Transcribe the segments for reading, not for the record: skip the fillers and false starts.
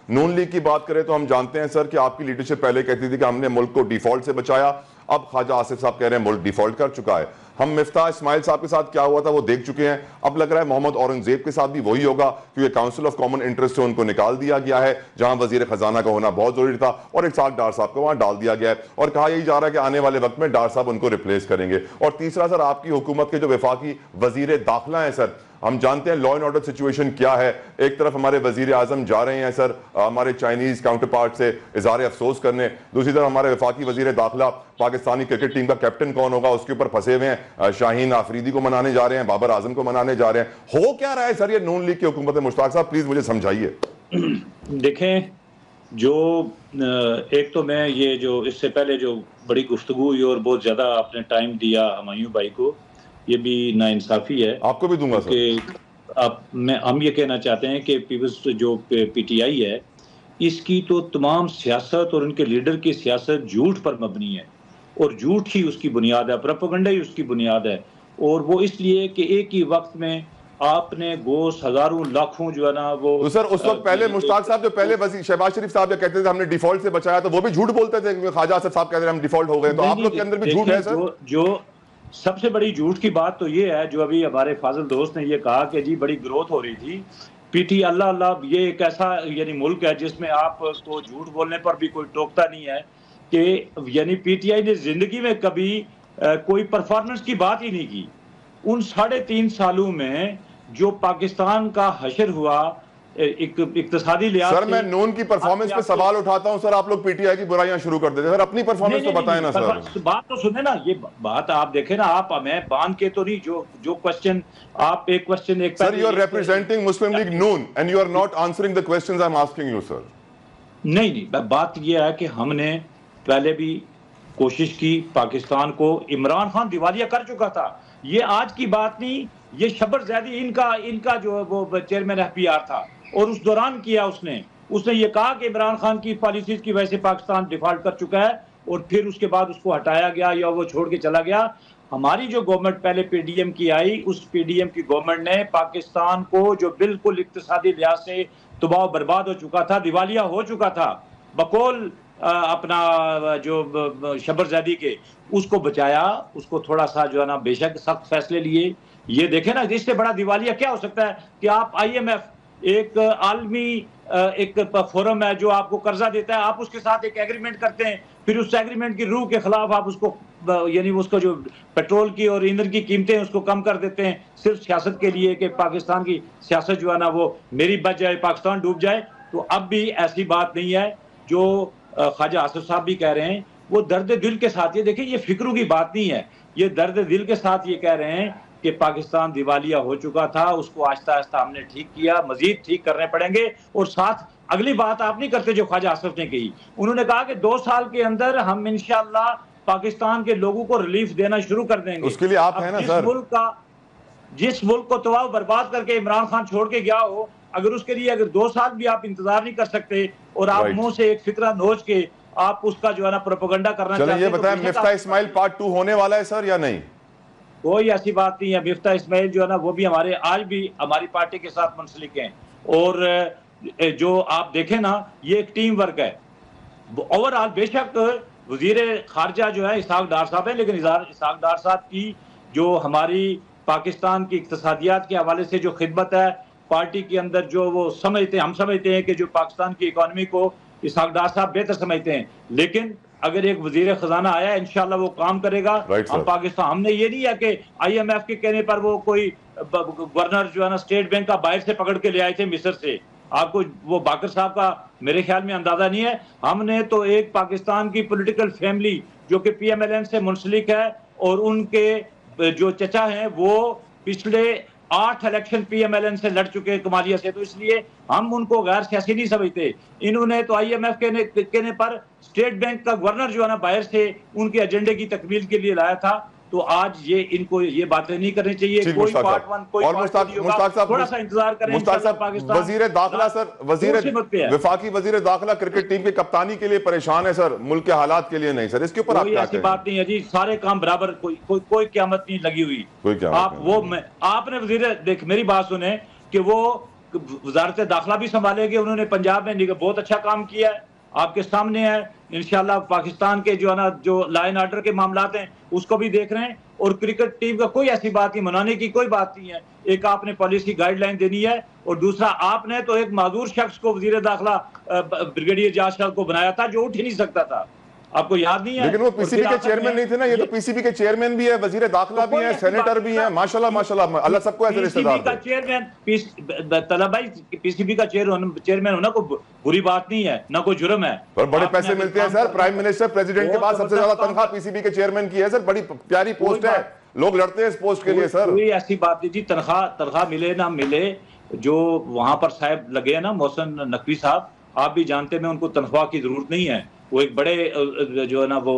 नून league की बात करें तो हम जानते हैं सर कि आपकी लीडरशिप पहले कहती थी कि हमने मुल्क को डिफॉल्ट से बचाया। अब ख्वाजा आसिफ साहब कह रहे हैं मुल्क डिफॉल्ट कर चुका है। हम मिफ्ताह इस्माइल साहब के साथ क्या हुआ था वो देख चुके हैं। अब लग रहा है मोहम्मद औरंगजेब के साथ भी वही होगा, क्योंकि काउंसिल ऑफ कॉमन इंटरेस्ट से उनको निकाल दिया गया है, जहां वजीर खजाना का होना बहुत जरूरी था, और इसाक डार साहब को वहां डाल दिया गया है, और कहा यही जा रहा है कि आने वाले वक्त में डार साहब उनको रिप्लेस करेंगे। और तीसरा सर, आपकी हुकूमत के जो वफाकी वजीर दाखिला है सर, हम जानते हैं लॉ एंड ऑर्डर सिचुएशन क्या है। एक तरफ हमारे वजीर आजम जा रहे हैं सर हमारे चाइनीज काउंटर पार्ट से इजहार अफसोस करने, दूसरी तरफ हमारे वफाकी वजीर दाखिला पाकिस्तानी क्रिकेट टीम का कैप्टन कौन होगा उसके ऊपर फंसे हुए हैं, शाहीन आफरीदी को मनाने जा रहे हैं, बाबर आजम को मनाने जा रहे हैं। हो क्या रहा है सर ये नून लीग की हुकूमत? मुश्ताक साहब प्लीज मुझे समझाइए। देखें, जो एक तो मैं ये जो इससे पहले जो बड़ी गुफ्तगू हुई और बहुत ज्यादा आपने टाइम दिया हुमायूं भाई को, ये भी नाइंसाफी है। आपको भी दूंगा सर। हम ये कहना चाहते हैं कि पीपल्स जो पीटीआई है, इसकी तो तमाम सियासत और उनके लीडर की सियासत झूठ पर मबनी है, और झूठ ही उसकी बुनियाद है, प्रोपेगेंडा ही उसकी बुनियाद है। और वो इसलिए कि एक ही वक्त में आपने गोश हजारों लाखों जो है ना वो तो सर उस वक्त पहले मुश्ताक साहब जो पहले वजीर शहबाज शरीफ साहब जो कहते थे हमने डिफॉल्ट से बचाया, तो वो भी झूठ बोलते थे। ख्वाजा आसिफ साहब कहते थे हम डिफॉल्ट हो गए, तो आप लोग के अंदर भी झूठ है सर? जो सबसे बड़ी झूठ की बात तो ये है, जो अभी हमारे फाजिल दोस्त ने ये कहा कि जी बड़ी ग्रोथ हो रही थी पीटी, अल्लाह अल्लाह, ये एक ऐसा यानी मुल्क है जिसमें आपको झूठ बोलने पर भी कोई टोकता नहीं है कि यानी पीटीआई ने जिंदगी में कभी कोई परफॉर्मेंस की बात ही नहीं की। उन 3.5 सालों में जो पाकिस्तान का हशर हुआ इक्तिसादी लिहाज सर, मैं नून की परफॉर्मेंस पे सवाल उठाता हूं सर, आप लोग पीटीआई की बुराइयां शुरू कर देते हैं। सर अपनी परफॉर्मेंस तो बताएं ना सर। बात तो सुने ना, ये बात आप देखें ना, आप हमें बांध के तो नहीं, जो क्वेश्चन आप एक क्वेश्चन एक sir, you are representing Muslim League Noon and you are not answering the questions I am asking you sir. नहीं, बात ये है कि हमने पहले भी कोशिश की, पाकिस्तान को इमरान खान दिवालिया कर चुका था, ये आज की बात नहीं, ये शबर ज़ैदी इनका जो वो चेयरमैन एफपीआर था, और उस दौरान किया उसने ये कहा कि इमरान खान की पॉलिसीज की वजह से पाकिस्तान डिफॉल्ट कर चुका है, और फिर उसके बाद उसको हटाया गया या वो छोड़ के चला गया। हमारी जो गवर्नमेंट पहले पीडीएम की आई, उस पीडीएम की गवर्नमेंट ने पाकिस्तान को जो बिल्कुल इक्तिसादी लिहाज से तबाह बर्बाद हो चुका था, दिवालिया हो चुका था, बकौल अपना जो शबरज़ैदी के, उसको बचाया, उसको थोड़ा सा जो है ना बेशक सख्त फैसले लिए। ये देखें ना, इससे बड़ा दिवालिया क्या हो सकता है कि आप IMF एक आलमी एक फोरम है जो आपको कर्जा देता है, आप उसके साथ एक एग्रीमेंट करते हैं, फिर उस एग्रीमेंट की रूह के खिलाफ आप उसको यानी उसको जो पेट्रोल की और ईंधन की कीमतें उसको कम कर देते हैं, सिर्फ सियासत के लिए कि पाकिस्तान की सियासत जो है ना वो मेरी बच जाए, पाकिस्तान डूब जाए। तो अब भी ऐसी बात नहीं है जो ख्वाजा आसिफ साहब भी कह रहे हैं, वो दर्द दिल के साथ, ये देखिए ये फिक्रों की बात नहीं है, ये दर्द दिल के साथ ये कह रहे हैं कि पाकिस्तान दिवालिया हो चुका था, उसको आहिस्ता आहिस्ता हमने ठीक किया, मजीद ठीक करने पड़ेंगे। और साथ अगली बात आप नहीं करते जो ख्वाजा आसिफ ने कही, उन्होंने कहा कि 2 साल के अंदर हम इंशाअल्लाह पाकिस्तान के लोगों को रिलीफ देना शुरू कर देंगे। उसके लिए आप हैं ना सर। जिस मुल्क को तबाह बर्बाद करके इमरान खान छोड़ के गया हो, अगर उसके लिए अगर 2 साल भी आप इंतजार नहीं कर सकते और आप मुंह से एक फिक्रा नोच के आप उसका जो है ना प्रोपेगेंडा करना चाहते हैं, ये बताएं मिफ्ताह इस्माइल पार्ट 2 होने वाला है सर या नहीं? कोई ऐसी बात नहीं है। मिफ्ताह इस्माइल जो है ना वो भी आज भी हमारी पार्टी के साथ मुंसलिक हैं, और जो आप देखें ना ये एक टीम वर्क है ओवरऑल। बेशक वजीर खारजा जो है इसाक डार साहब है, लेकिन इसाक डार साहब की जो हमारी पाकिस्तान की इक्तिसादियात के हवाले से जो खिदमत है पार्टी के अंदर, जो वो हम समझते हैं कि जो पाकिस्तान की इकॉनमी को इसाक डार साहब बेहतर समझते हैं, लेकिन अगर एक वजीर खजाना आया इंशाल्लाह वो काम करेगा। हम पाकिस्तान, हमने ये नहीं है कि IMF के कहने पर वो कोई गवर्नर जो है ना स्टेट बैंक का बाहर से पकड़ के ले आए थे मिस्र से, आपको वो बाकर साहब का मेरे ख्याल में अंदाजा नहीं है। हमने तो एक पाकिस्तान की पॉलिटिकल फैमिली जो कि PMLN से मुंसलिक है, और उनके जो चचा हैं वो पिछले 8 इलेक्शन PMLN से लड़ चुके हैं कमालिया से, तो इसलिए हम उनको गैर सियासी नहीं समझते। इन्होंने तो IMF कहने पर स्टेट बैंक का गवर्नर जो है ना बाहर से उनके एजेंडे की तकमील के लिए लाया था। तो आज ये इनको ये बातें नहीं करनी चाहिए। कोई पार्ट 1 कोई मुश्ताक साहब थोड़ा सा इंतजार करें। पाकिस्तान वजीर दाखिला सर, वफाकी वजीर दाखिला क्रिकेट टीम की कप्तानी के लिए परेशान है सर, मुल्क के हालात के लिए नहीं सर, इसके ऊपर कोई ऐसी बात नहीं है जी, सारे काम बराबर, कोई क़यामत नहीं लगी हुई। आपने वजीर, देख मेरी बात सुने कि वो वजारत दाखिला भी संभालेंगे। उन्होंने पंजाब में बहुत अच्छा काम किया है, आपके सामने है। इंशाल्लाह पाकिस्तान के जो है ना, जो लाइन ऑर्डर के मामलात हैं उसको भी देख रहे हैं। और क्रिकेट टीम का कोई ऐसी बात नहीं, मनाने की कोई बात नहीं है। एक आपने पॉलिसी गाइडलाइन देनी है, और दूसरा आपने तो एक माजूर शख्स को वजीर दाखिला ब्रिगेडियर जाशर को बनाया था जो उठ ही नहीं सकता था, आपको याद नहीं है? लेकिन वो पीसीबी के चेयरमैन नहीं थे ना, ये तो पीसीबी के चेयरमैन भी है, वजीर दाखिला भी है, सेनेटर भी है, माशाल्लाह माशाल्लाह, अल्लाह सबको ऐसे रिश्तेदार का चेयरमैन तलब भाई, पीसीबी का चेयरमैन होना कोई बुरी बात नहीं है, ना कोई जुर्म है। पर बड़े पैसे मिलते हैं सर, प्राइम मिनिस्टर प्रेसिडेंट के बाद सबसे ज्यादा तनख्वाह पीसीबी के चेयरमैन की है सर, बड़ी प्यारी पोस्ट है, लोग लड़ते हैं इस पोस्ट के लिए सर। कोई ऐसी बात नहीं जी, तनख्वाह मिले ना मिले, जो वहां पर साहब लगे हैं ना, मोहसिन नकवी साहब, आप भी जानते हैं, मैं उनको तनख्वाह की जरूरत नहीं है। वो एक बड़े जो है ना, वो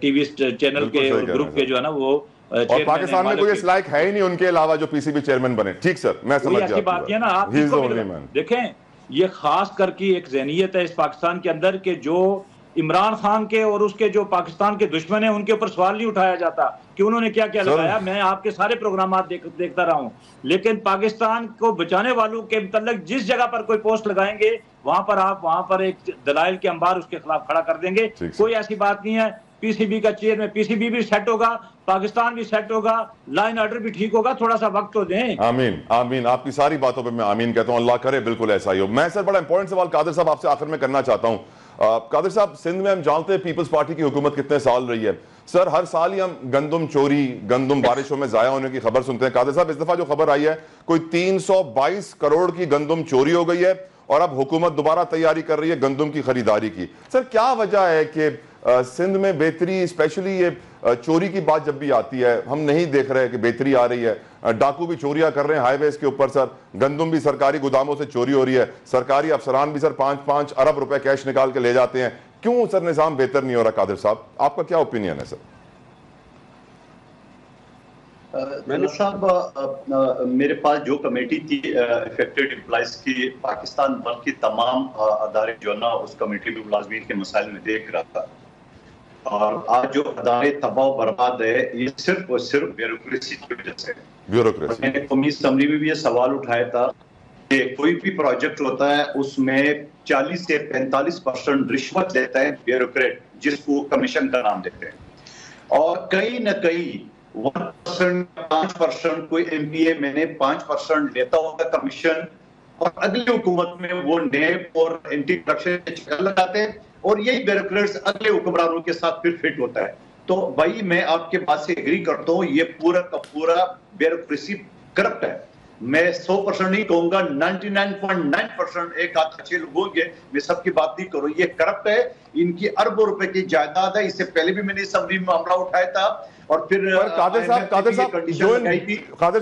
टीवी चैनल के ग्रुप के जो है ना, वो और पाकिस्तान में कोई इस लायक है ही नहीं उनके अलावा जो पीसीबी चेयरमैन बने। ठीक सर, मैं समझ गया। बात है ना, आप देखें, ये खास करके एक ज़हनियत है इस पाकिस्तान के अंदर के जो इमरान खान के और उसके जो पाकिस्तान के दुश्मन है उनके ऊपर सवाल नहीं उठाया जाता कि उन्होंने क्या क्या लगाया। मैं आपके सारे प्रोग्राम देखता रहा हूं, लेकिन पाकिस्तान को बचाने वालों के मतलब जिस जगह पर कोई पोस्ट लगाएंगे वहां पर एक दलाइल के अंबार उसके खिलाफ खड़ा कर देंगे। कोई ऐसी बात नहीं है। पीसीबी का चेयरमैन, पीसीबी भी सेट होगा, पाकिस्तान भी सेट होगा, लाइन ऑर्डर भी ठीक होगा, थोड़ा सा वक्त तो दें। आमीन आमीन, आपकी सारी बातों पे मैं आमीन कहता हूं, अल्लाह करे बिल्कुल ऐसा ही हो। मैं सर बड़ा इंपॉर्टेंट सवाल कादिर साहब आपसे आखिर में करना चाहता हूं। कादिर साहब, सिंध में हम जानते हैं पीपल्स पार्टी की हुकूमत कितने साल रही है सर, हर साल ही हम गंदम चोरी, गंदम बारिशों में जाया होने की खबर सुनते हैं। कादिर साहब, इस दफा जो खबर आई है कोई 322 करोड़ की गंदम चोरी हो गई है और अब हुकूमत दोबारा तैयारी कर रही है गंदम की खरीदारी की। सर क्या वजह है कि सिंध में बेहतरी, स्पेशली ये चोरी की बात जब भी आती है हम नहीं देख रहे कि बेहतरी आ रही है। डाकू भी चोरियां कर रहे हैं हाईवेज के ऊपर सर, गंदम भी सरकारी गोदामों से चोरी हो रही है, सरकारी अफसरान भी सर 5-5 अरब रुपए कैश निकाल के ले जाते हैं। क्यों सर निजाम बेहतर नहीं हो रहा? कादिर साहब, आपका क्या ओपिनियन है सर? मैंने साहब, मेरे पास जो कमेटी थी इफेक्टेड एम्प्लॉइज की पाकिस्तान भर की तमाम अदारे जो ना, उस कमेटी में मुलाजमीन के मसाइल में देख रहा था। और आज जो अदारे तबाह बर्बाद है ये सिर्फ और सिर्फ ब्यूरोक्रेसी की वजह से। ब्यूरोक्रेसी, मैंने कौमी असम्बली में भी ये सवाल उठाया था कि कोई भी प्रोजेक्ट होता है उसमें 40 से 45% रिश्वत लेता है ब्यूरोक्रेट, जिसको कमीशन का नाम देते हैं। और कहीं ना कहीं 1%, 5%, कोई MPA मैंने 5% लेता होगा कमीशन, और अगली हुकूमत में वो नेब और एंटी करप्शन के चक्कर लगाते हैं, और यही ब्यूरोक्रेट्स अगले हुक्मरानों के साथ फिर फिट होता है। तो भाई मैं आपके बात से एग्री करता हूँ, ये पूरा का पूरा ब्यूरोक्रेसी करप्ट है। मैं 100% नहीं कहूंगा, 99.9% एक आध अच्छे लोग होंगे, मैं सबकी बात नहीं करूँ, ये करप्ट है। इनकी अरबों रुपए की जायदाद है। इससे पहले भी मैंने असम्बली में मामला उठाया था। और फिर कादिर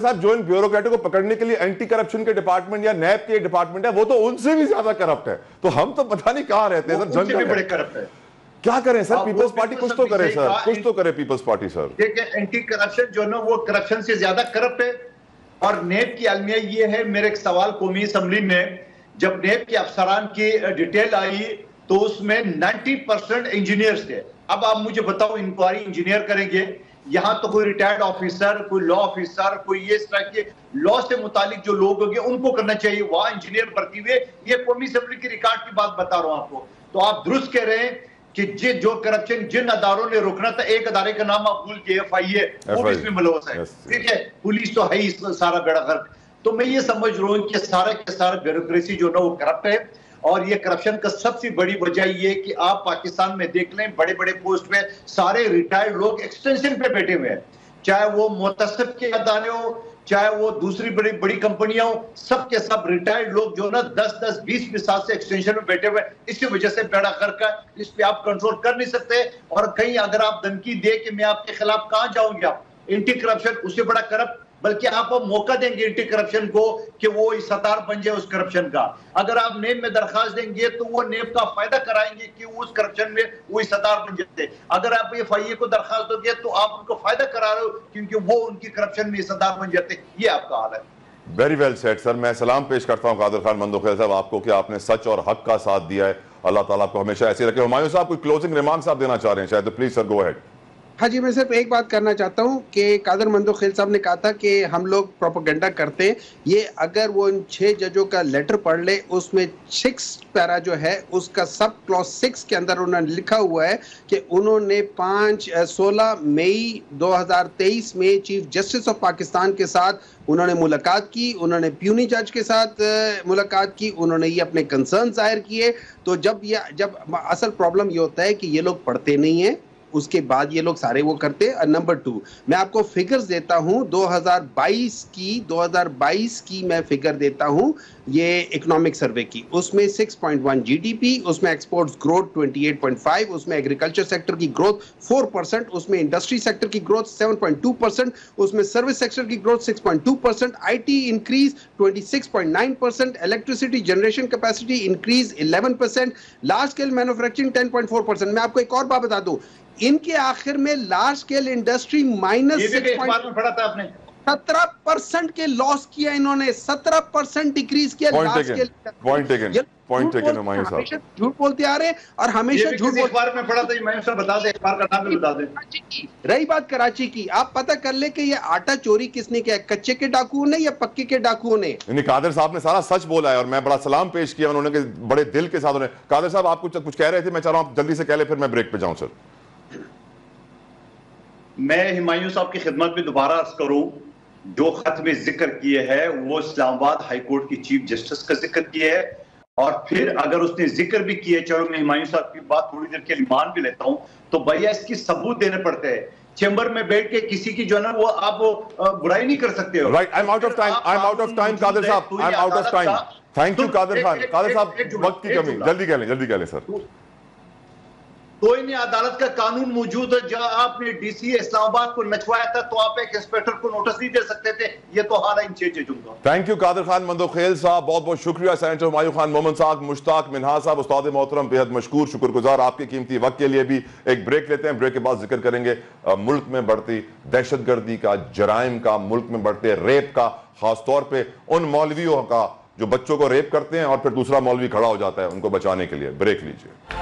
साहब, जो इन ब्यूरोक्रेटों को पकड़ने के लिए एंटी करप्शन के डिपार्टमेंट या नैब के डिपार्टमेंट है, वो तो उनसे भी ज्यादा करप्ट है। तो हम तो पता नहीं कहां रहते हैं सर, जंग भी बड़े करप्ट है। क्या करें सर? पीपल्स पार्टी कुछ तो करे सर, कुछ तो करे Peoples Party sir. Anti corruption जो ना, वो करप्शन से ज्यादा करप्ट है। और नेब की अलमिया ये है, मेरे एक सवाल कौमी असम्बली में, जब नेब के अफसरान की डिटेल आई तो उसमें 90% इंजीनियर्स थे। अब आप मुझे बताओ, इंक्वायरी इंजीनियर करेंगे, यहाँ तो कोई रिटायर्ड ऑफिसर, कोई लॉ ऑफिसर, कोई ये इस तरह के लॉ से मुतालिक जो लोग होंगे उनको करना चाहिए, वहां इंजीनियर भर्ती हुए। ये कौमी असेंबली की रिकॉर्ड की बात बता रहा हूं आपको। तो आप दुरुस्त कह रहे हैं कि जो करप्शन जिन अदारों ने रोकना था, एक अदारे का नाम आप भूल के FIA, वो भी इसमें मुलव्वस है। ठीक है, पुलिस तो है ही सारा बेड़ा गर्क। तो मैं ये समझ रहा हूँ कि सारा के सारा ब्यूरोक्रेसी जो ना वो करप्ट है। और ये करप्शन का सबसे बड़ी वजह ये कि आप पाकिस्तान में देख लें, बड़े बड़े पोस्ट में सारे रिटायर्ड लोग एक्सटेंशन पे बैठे हुए हैं, चाहे वो मुतसिफ के अदारे हो, चाहे वो दूसरी बड़ी बड़ी कंपनियां हो, सब के सब रिटायर्ड लोग जो ना 10-10, 20-20 साल से एक्सटेंशन में बैठे हुए। इसी वजह से बेड़ा गर्क है, इस पे आप कंट्रोल कर नहीं सकते। और कहीं अगर आप धमकी दे कि मैं आपके खिलाफ कहां जाऊंगे, आप एंटी करप्शन, उससे बड़ा करप्ट, बल्कि आप मौका देंगे एंटी करप्शन को कि वो सतार बन जाए उस करप्शन का। अगर आप नेब में दरखास्त देंगे तो वो नेब का फायदा कराएंगे कि उस करप्शन में वो सतार बन जाते। अगर आप FIA को दरखास्त दोगे तो आप उनको फायदा करा रहे हो, क्योंकि वो उनकी करप्शन में सतार बन जाते। ये आपका हाल है। Very well said sir. मैं सलाम पेश करता हूं कादिर खान मंदोखेल साहब आपको कि आपने सच और हक का साथ दिया है। अल्लाह ताला आपको हमेशा ऐसे रखे। हुमायूं साहब, कोई क्लोजिंग रिमार्क्स आप देना चाह रहे हैं शायद, तो प्लीज सर गो अहेड। हाँ जी, मैं सिर्फ एक बात करना चाहता हूँ कि कादर मंदोखेल साहब ने कहा था कि हम लोग प्रोपेगेंडा करते हैं। ये अगर वो इन 6 जजों का लेटर पढ़ ले, उसमें 6 पैरा जो है उसका सब क्लॉज 6 के अंदर उन्होंने लिखा हुआ है कि उन्होंने 16 मई 2023 में चीफ जस्टिस ऑफ पाकिस्तान के साथ उन्होंने मुलाकात की, उन्होंने प्यूनी जज के साथ मुलाकात की, उन्होंने ये अपने कंसर्न जाहिर किए। तो जब असल प्रॉब्लम ये होता है कि ये लोग पढ़ते नहीं हैं, उसके बाद ये लोग सारे वो करते हैं। नंबर 2, मैं आपको फिगर्स देता हूं 2022 की मैं फिगर देता हूं ये इकोनॉमिक सर्वे की। उसमें 6.1 जीडीपी, उसमें एक्सपोर्ट्स ग्रोथ 28.5, उसमें एग्रीकल्चर सेक्टर की ग्रोथ 4%, उसमें इंडस्ट्री सेक्टर की ग्रोथ 7.2%, उसमें सर्विस सेक्टर की growth 6.2%, IT increase 26.9%, electricity generation capacity increase 11%, large scale manufacturing 10.4%। मैं आपको एक और बात बता दूं, इनके आखिर में लार्ज स्केल इंडस्ट्री -17% के लॉस किया इन्होंने, 17% डिक्रीज किया large scale. Point taken Humayun साहब, झूठ बोलते आ रहे हैं और हमेशा झूठ बोलते। अखबार में पढ़ा था, हुमायूं साहब बता दें, अखबार का नाम भी बता दें। रही बात कराची की, आप पता कर ले कि ये आटा चोरी किसने किया, कच्चे के डाकुओं ने या पक्के के डाकुओं ने? कादर साहब ने सारा सच बोला है और मैं बड़ा सलाम पेश किया उन्होंने, बड़े दिल के साथ। उन्होंने कादर साहब आप कुछ कह रहे थे, मैं चाह रहा हूं आप जल्दी से कह ले, फिर मैं ब्रेक पे जाऊं। सर, मैं हुमायूं साहब की खिदमत में दोबारा अर्ज करूं, जो खत में जिक्र किए है वो इस्लामाबाद हाई कोर्ट की चीफ जस्टिस का जिक्र किया है। और फिर अगर उसने जिक्र भी किया, चलो मैं हुमायूं साहब की बात थोड़ी देर के लिए मान भी लेता हूं, तो भैया इसकी सबूत देने पड़ते हैं। चेंबर में बैठ के किसी की जो है ना वो आप बुराई नहीं कर सकते हो। Right, I am out of time Kader साहब, I am out of time. Thank you Kader Khan. Kader साहब, वक्त की कमी, जल्दी कह लें सर। कोई नहीं, अदालत का कानून मौजूद है। जब आपने डीसी इस्लामाबाद को नचवाया था तो आप एक इंस्पेक्टर को नोटिस नहीं दे सकते थे। ये तो हाल है इन 6 जजों का। थैंक यू कादर खान मंदोखेल साहब, बहुत बहुत शुक्रिया। सेनेटर हुमायूं खान मोहम्मद साहब, मुश्ताक मिनहाज साहब, उस्ताद मोहतरम, बेहद मशकूर, शुक्रगुजार आपके कीमती वक्त के लिए भी। एक ब्रेक लेते हैं, ब्रेक के बाद जिक्र करेंगे मुल्क में बढ़ती दहशतगर्दी का, जराइम का, मुल्क में बढ़ते रेप का, खासतौर पर उन मौलवियों का जो बच्चों को रेप करते हैं और फिर दूसरा मौलवी खड़ा हो जाता है उनको बचाने के लिए। ब्रेक लीजिए।